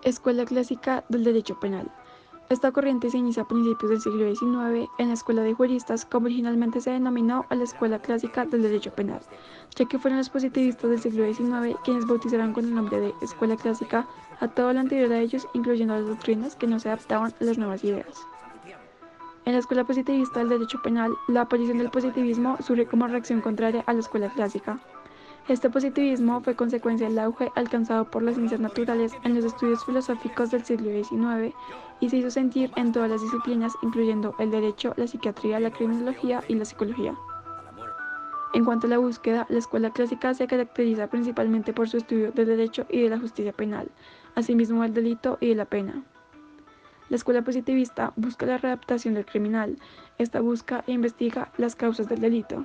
Escuela clásica del derecho penal. Esta corriente se inicia a principios del siglo XIX en la Escuela de Juristas, como originalmente se denominó a la Escuela clásica del derecho penal, ya que fueron los positivistas del siglo XIX quienes bautizaron con el nombre de Escuela clásica a todo lo anterior a ellos, incluyendo las doctrinas que no se adaptaban a las nuevas ideas. En la escuela positivista del derecho penal, la aparición del positivismo surge como reacción contraria a la escuela clásica. Este positivismo fue consecuencia del auge alcanzado por las ciencias naturales en los estudios filosóficos del siglo XIX y se hizo sentir en todas las disciplinas, incluyendo el derecho, la psiquiatría, la criminología y la psicología. En cuanto a la búsqueda, la escuela clásica se caracteriza principalmente por su estudio del derecho y de la justicia penal, asimismo del delito y de la pena. La escuela positivista busca la readaptación del criminal. Esta busca e investiga las causas del delito.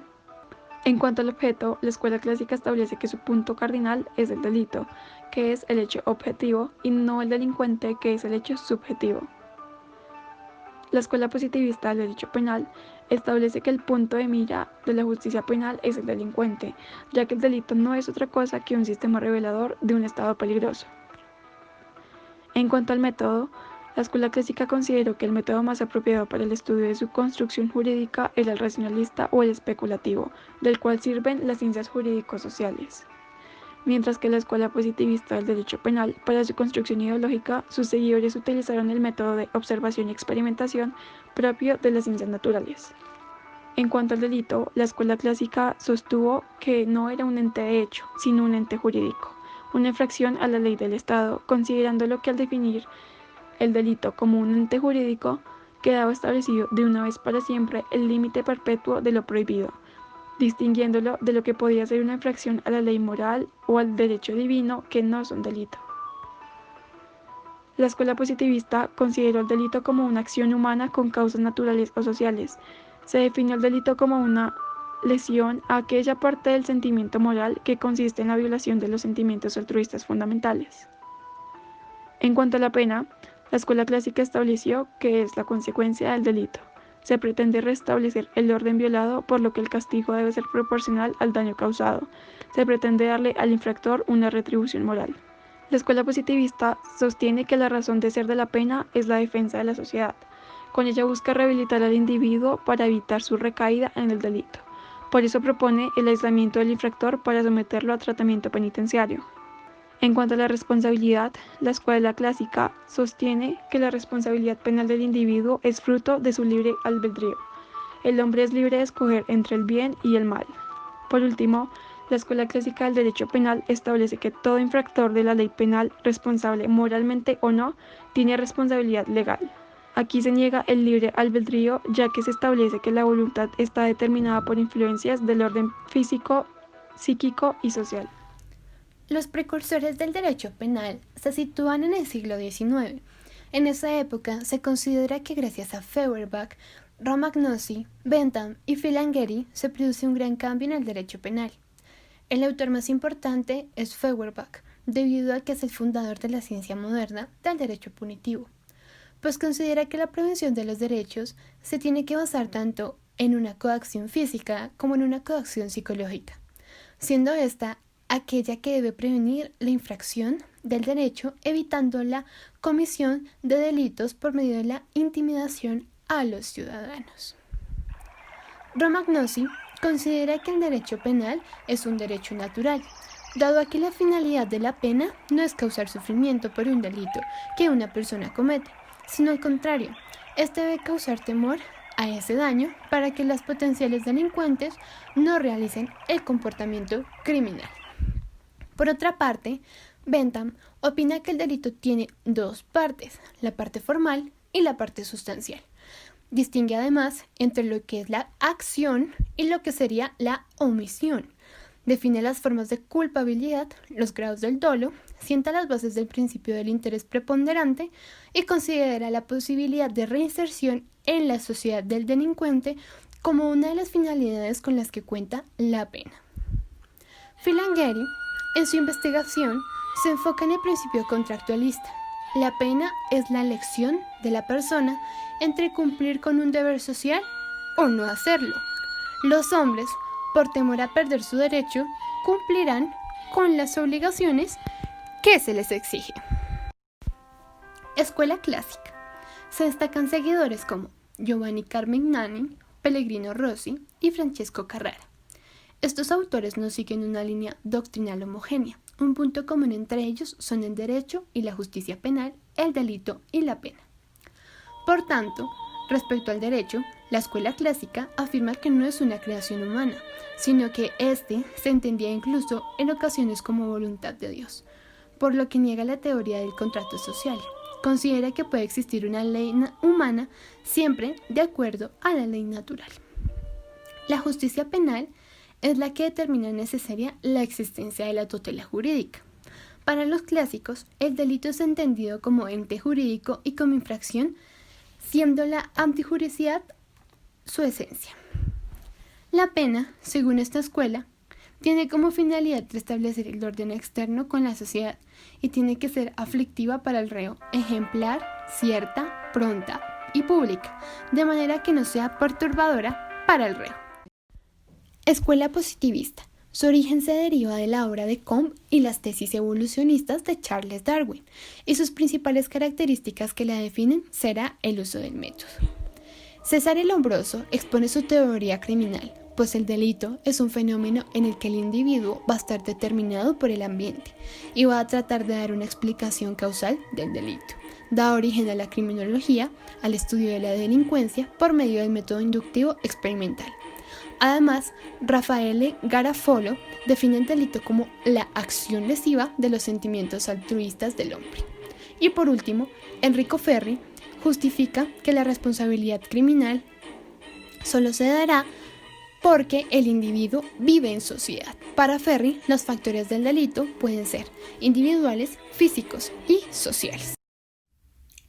En cuanto al objeto, la escuela clásica establece que su punto cardinal es el delito, que es el hecho objetivo, y no el delincuente, que es el hecho subjetivo. La escuela positivista del derecho penal establece que el punto de mira de la justicia penal es el delincuente, ya que el delito no es otra cosa que un sistema revelador de un estado peligroso. En cuanto al método, la escuela clásica consideró que el método más apropiado para el estudio de su construcción jurídica era el racionalista o el especulativo, del cual sirven las ciencias jurídico-sociales. Mientras que la escuela positivista del derecho penal, para su construcción ideológica, sus seguidores utilizaron el método de observación y experimentación propio de las ciencias naturales. En cuanto al delito, la escuela clásica sostuvo que no era un ente de hecho, sino un ente jurídico, una infracción a la ley del Estado, considerándolo que al definir el delito como un ente jurídico, quedaba establecido de una vez para siempre el límite perpetuo de lo prohibido, distinguiéndolo de lo que podía ser una infracción a la ley moral o al derecho divino, que no son delito. La escuela positivista consideró el delito como una acción humana con causas naturales o sociales. Se definió el delito como una lesión a aquella parte del sentimiento moral que consiste en la violación de los sentimientos altruistas fundamentales. En cuanto a la pena, la escuela clásica estableció que es la consecuencia del delito. Se pretende restablecer el orden violado, por lo que el castigo debe ser proporcional al daño causado. Se pretende darle al infractor una retribución moral. La escuela positivista sostiene que la razón de ser de la pena es la defensa de la sociedad. Con ella busca rehabilitar al individuo para evitar su recaída en el delito. Por eso propone el aislamiento del infractor para someterlo a tratamiento penitenciario. En cuanto a la responsabilidad, la escuela clásica sostiene que la responsabilidad penal del individuo es fruto de su libre albedrío. El hombre es libre de escoger entre el bien y el mal. Por último, la escuela clásica del derecho penal establece que todo infractor de la ley penal, responsable moralmente o no, tiene responsabilidad legal. Aquí se niega el libre albedrío, ya que se establece que la voluntad está determinada por influencias del orden físico, psíquico y social. Los precursores del derecho penal se sitúan en el siglo XIX. En esa época se considera que gracias a Feuerbach, Romagnosi, Bentham y Filangieri se produce un gran cambio en el derecho penal. El autor más importante es Feuerbach, debido a que es el fundador de la ciencia moderna del derecho punitivo, pues considera que la prevención de los derechos se tiene que basar tanto en una coacción física como en una coacción psicológica, siendo esta aquella que debe prevenir la infracción del derecho, evitando la comisión de delitos por medio de la intimidación a los ciudadanos. Romagnosi considera que el derecho penal es un derecho natural, dado que la finalidad de la pena no es causar sufrimiento por un delito que una persona comete, sino al contrario, este debe causar temor a ese daño para que los potenciales delincuentes no realicen el comportamiento criminal. Por otra parte, Bentham opina que el delito tiene dos partes, la parte formal y la parte sustancial. Distingue además entre lo que es la acción y lo que sería la omisión. Define las formas de culpabilidad, los grados del dolo, sienta las bases del principio del interés preponderante y considera la posibilidad de reinserción en la sociedad del delincuente como una de las finalidades con las que cuenta la pena. Filangieri, en su investigación, se enfoca en el principio contractualista. La pena es la elección de la persona entre cumplir con un deber social o no hacerlo. Los hombres, por temor a perder su derecho, cumplirán con las obligaciones que se les exige. Escuela clásica. Se destacan seguidores como Giovanni Carmignani, Pellegrino Rossi y Francesco Carrara. Estos autores no siguen una línea doctrinal homogénea. Un punto común entre ellos son el derecho y la justicia penal, el delito y la pena. Por tanto, respecto al derecho, la escuela clásica afirma que no es una creación humana, sino que éste se entendía incluso en ocasiones como voluntad de Dios, por lo que niega la teoría del contrato social. Considera que puede existir una ley humana siempre de acuerdo a la ley natural. La justicia penal es la que determina necesaria la existencia de la tutela jurídica. Para los clásicos, el delito es entendido como ente jurídico y como infracción, siendo la antijuricidad su esencia. La pena, según esta escuela, tiene como finalidad restablecer el orden externo con la sociedad y tiene que ser aflictiva para el reo, ejemplar, cierta, pronta y pública, de manera que no sea perturbadora para el reo. Escuela positivista. Su origen se deriva de la obra de Comte y las tesis evolucionistas de Charles Darwin, y sus principales características que la definen será el uso del método. Cesare Lombroso expone su teoría criminal, pues el delito es un fenómeno en el que el individuo va a estar determinado por el ambiente y va a tratar de dar una explicación causal del delito. Da origen a la criminología, al estudio de la delincuencia por medio del método inductivo experimental. Además, Raffaele Garofalo define el delito como la acción lesiva de los sentimientos altruistas del hombre. Y por último, Enrico Ferri justifica que la responsabilidad criminal solo se dará porque el individuo vive en sociedad. Para Ferri, los factores del delito pueden ser individuales, físicos y sociales.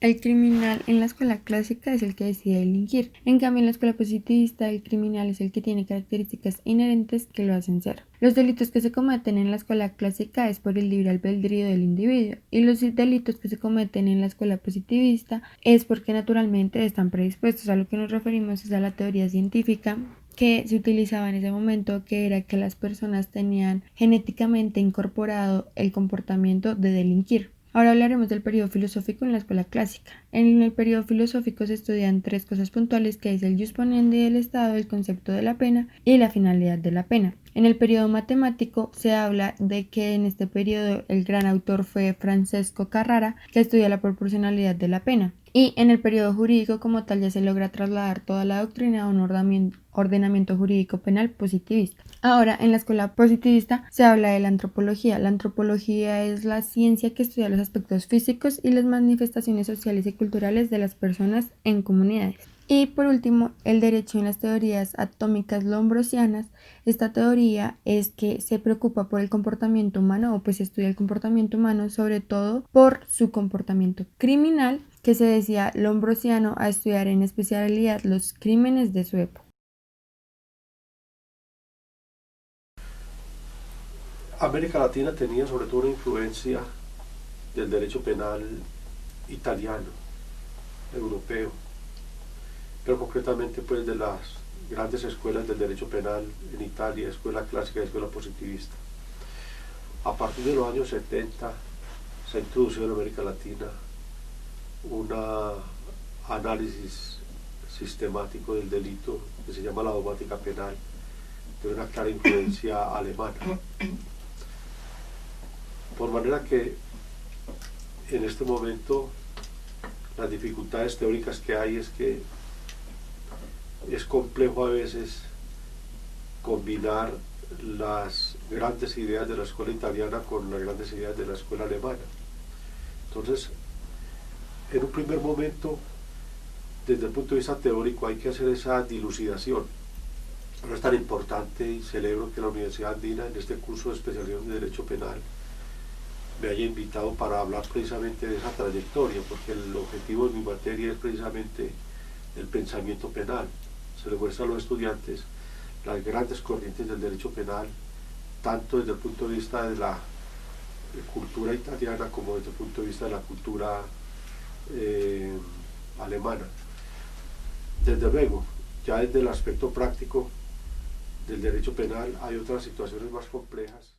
El criminal en la escuela clásica es el que decide delinquir. En cambio, en la escuela positivista, el criminal es el que tiene características inherentes que lo hacen ser. Los delitos que se cometen en la escuela clásica es por el libre albedrío del individuo, y los delitos que se cometen en la escuela positivista es porque naturalmente están predispuestos. A lo que nos referimos es a la teoría científica que se utilizaba en ese momento, que era que las personas tenían genéticamente incorporado el comportamiento de delinquir. Ahora hablaremos del periodo filosófico en la escuela clásica. En el periodo filosófico se estudian tres cosas puntuales, que es el jus ponendi del Estado, el concepto de la pena y la finalidad de la pena. En el periodo matemático se habla de que en este periodo el gran autor fue Francesco Carrara, que estudia la proporcionalidad de la pena. Y en el periodo jurídico como tal ya se logra trasladar toda la doctrina a un ordenamiento jurídico penal positivista. Ahora, en la escuela positivista se habla de la antropología. La antropología es la ciencia que estudia los aspectos físicos y las manifestaciones sociales y culturales de las personas en comunidades. Y por último, el derecho en las teorías atómicas lombrosianas. Esta teoría es que se preocupa por el comportamiento humano, o pues estudia el comportamiento humano, sobre todo por su comportamiento criminal, que se decía lombrosiano a estudiar en especialidad los crímenes de su época. América Latina tenía sobre todo una influencia del derecho penal italiano, europeo, pero concretamente pues de las grandes escuelas del derecho penal en Italia, escuela clásica y escuela positivista. A partir de los años 70 se ha introducido en América Latina un análisis sistemático del delito que se llama la dogmática penal, de una clara influencia alemana. Por manera que en este momento las dificultades teóricas que hay es que es complejo a veces combinar las grandes ideas de la escuela italiana con las grandes ideas de la escuela alemana. Entonces, en un primer momento, desde el punto de vista teórico, hay que hacer esa dilucidación. Ahora es tan importante y celebro que la Universidad Andina, en este curso de especialización de Derecho Penal, me haya invitado para hablar precisamente de esa trayectoria, porque el objetivo de mi materia es precisamente el pensamiento penal. Se le muestra a los estudiantes las grandes corrientes del derecho penal, tanto desde el punto de vista de la cultura italiana como desde el punto de vista de la cultura alemana. Desde luego, ya desde el aspecto práctico del derecho penal hay otras situaciones más complejas.